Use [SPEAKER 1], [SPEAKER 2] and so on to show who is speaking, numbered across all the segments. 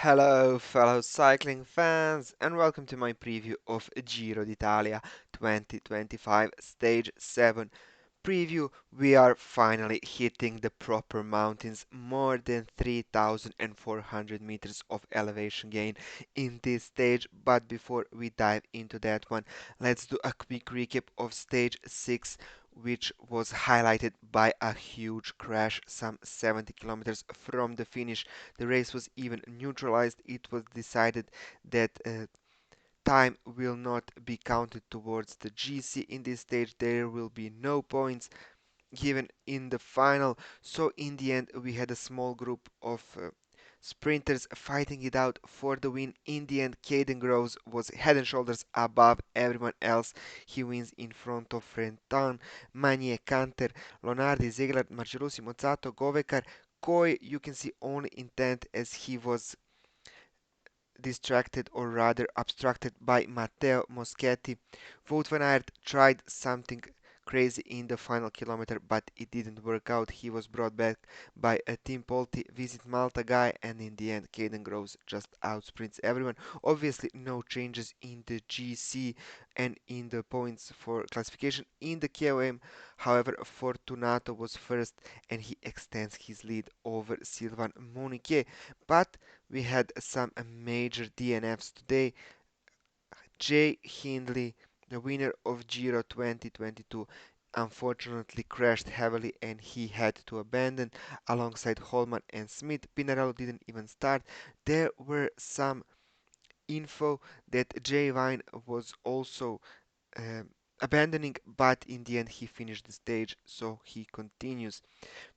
[SPEAKER 1] Hello, fellow cycling fans, and welcome to my preview of Giro d'Italia 2025 Stage 7 preview. We are finally hitting the proper mountains, more than 3,400 meters of elevation gain in this stage. But before we dive into that one, let's do a quick recap of Stage 6, which was highlighted by a huge crash some 70 kilometers from the finish. The race was even neutralized. It was decided that time will not be counted towards the GC in this stage. There will be no points given in the final. So in the end, we had a small group of sprinters fighting it out for the win. In the end, Kaden Groves was head and shoulders above everyone else. He wins in front of Rentan, Magnier, Canter, Lonardi, Zegler, Marcellusi, Mozzato, Govekar. Koi, you can see only intent as he was distracted or rather obstructed by Matteo Moschetti. Wout van Aert tried something crazy in the final kilometer, but it didn't work out. He was brought back by a Team Polti Visit Malta guy, and in the end, Kaden Groves just outsprints everyone. Obviously, no changes in the GC and in the points for classification in the KOM. However, Fortunato was first, and he extends his lead over Sylvain Mouniquet. But we had some major DNFs today. Jai Hindley, the winner of Giro 2022, unfortunately crashed heavily and he had to abandon alongside Holman and Smith. Pinarello didn't even start. There were some info that Jay Vine was also abandoning, but in the end he finished the stage, so he continues.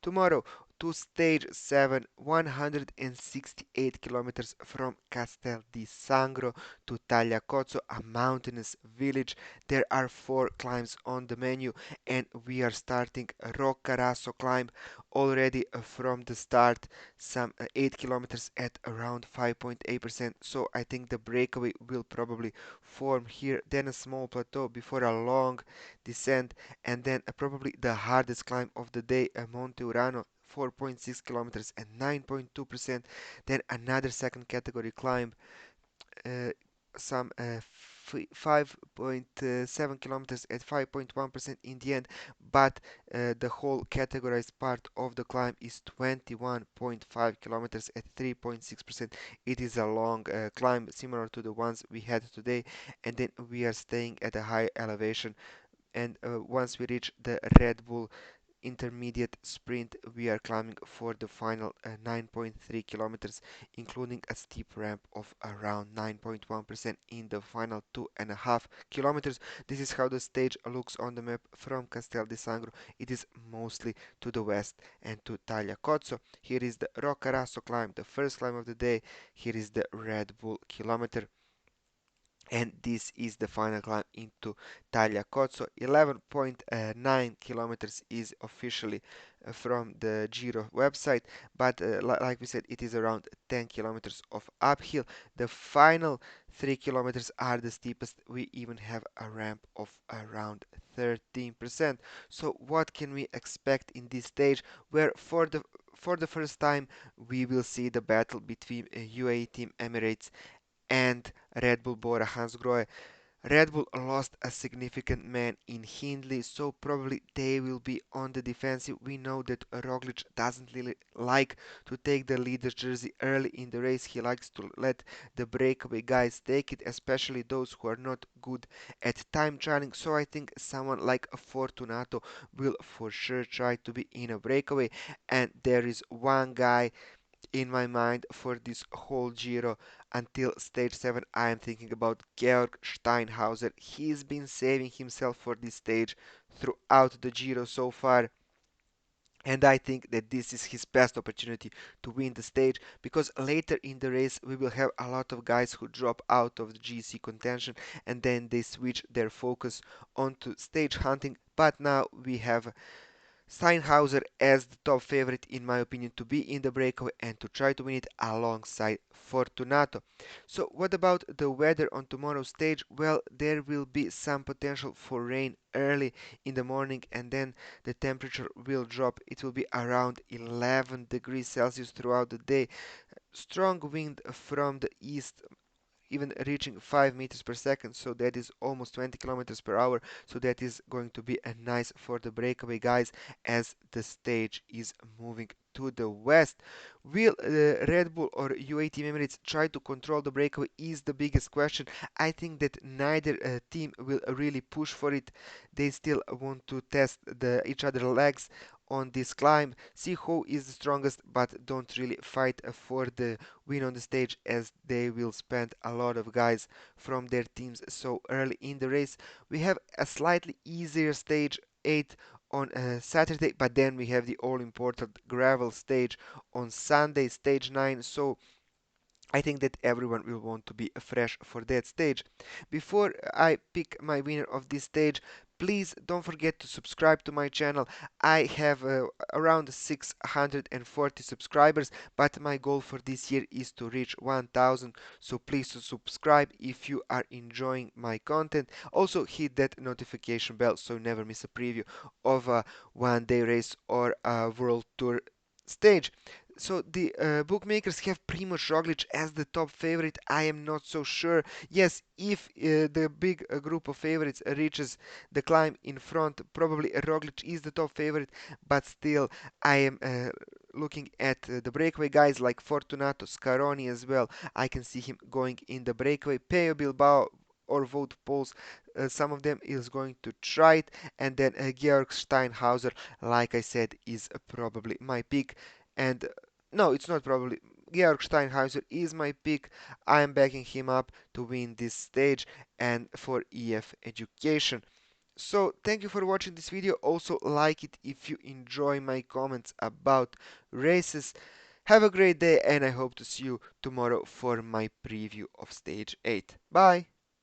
[SPEAKER 1] Tomorrow to stage 7, 168 kilometers from Castel di Sangro to Tagliacozzo, a mountainous village. There are 4 climbs on the menu, and we are starting a Roccaraso climb already from the start, some 8 kilometers at around 5.8%. So I think the breakaway will probably form here, then a small plateau before a long descent, and then probably the hardest climb of the day, Monte Urano, 4.6 kilometers and 9.2%. Then another second category climb, uh, some 5.7 kilometers at 5.1% in the end, but the whole categorized part of the climb is 21.5 kilometers at 3.6%. It is a long climb similar to the ones we had today, and then we are staying at a high elevation, and once we reach the Red Bull intermediate sprint, we are climbing for the final 9.3 kilometers, including a steep ramp of around 9.1% in the final 2.5 kilometers. This is how the stage looks on the map from Castel di Sangro. It is mostly to the west and to Tagliacozzo. Here is the Roccaraso climb, the first climb of the day. Here is the Red Bull kilometer, and this is the final climb into Tagliacozzo. 11.9 kilometers is officially from the Giro website, but like we said, it is around 10 kilometers of uphill. The final 3 kilometers are the steepest. We even have a ramp of around 13%. So what can we expect in this stage, where for the first time we will see the battle between UAE Team Emirates and Red Bull-Bora Hansgrohe. Red Bull lost a significant man in Hindley, so probably they will be on the defensive. We know that Roglic doesn't really like to take the leader's jersey early in the race. He likes to let the breakaway guys take it, especially those who are not good at time trialing. So I think someone like Fortunato will for sure try to be in a breakaway. And there is one guy in my mind for this whole Giro until stage 7. I am thinking about Georg Steinhauser. He's been saving himself for this stage throughout the Giro so far. And I think that this is his best opportunity to win the stage, because later in the race we will have a lot of guys who drop out of the GC contention and then they switch their focus onto stage hunting. But now we have Steinhauser as the top favorite in my opinion to be in the breakaway and to try to win it alongside Fortunato. So what about the weather on tomorrow's stage? Well, there will be some potential for rain early in the morning and then the temperature will drop. It will be around 11 degrees Celsius throughout the day. Strong wind from the east, even reaching 5 meters per second, so that is almost 20 kilometers per hour. So that is going to be a nice for the breakaway guys as the stage is moving to the west. Will Red Bull or UAE Team Emirates try to control the breakaway is the biggest question. I think that neither team will really push for it. They still want to test each other legs on this climb, see who is the strongest, but don't really fight for the win on the stage as they will spend a lot of guys from their teams so early in the race. We have a slightly easier stage 8 on Saturday, but then we have the all important gravel stage on Sunday, stage 9. So I think that everyone will want to be fresh for that stage. Before I pick my winner of this stage, please don't forget to subscribe to my channel. I have around 640 subscribers, but my goal for this year is to reach 1000. So please subscribe if you are enjoying my content. Also hit that notification bell so you never miss a preview of a one-day race or a world tour stage. So the bookmakers have Primoz Roglic as the top favorite. I am not so sure. Yes, if the big group of favorites reaches the climb in front, probably Roglic is the top favorite. But still, I am looking at the breakaway guys like Fortunato, Scaroni as well. I can see him going in the breakaway. Pello Bilbao or vote Poels. Some of them is going to try it, and then Georg Steinhauser, like I said, is probably my pick. And no, it's not probably. Georg Steinhauser is my pick. I am backing him up to win this stage and for EF education. So thank you for watching this video. Also like it if you enjoy my comments about races. Have a great day and I hope to see you tomorrow for my preview of stage 8. Bye!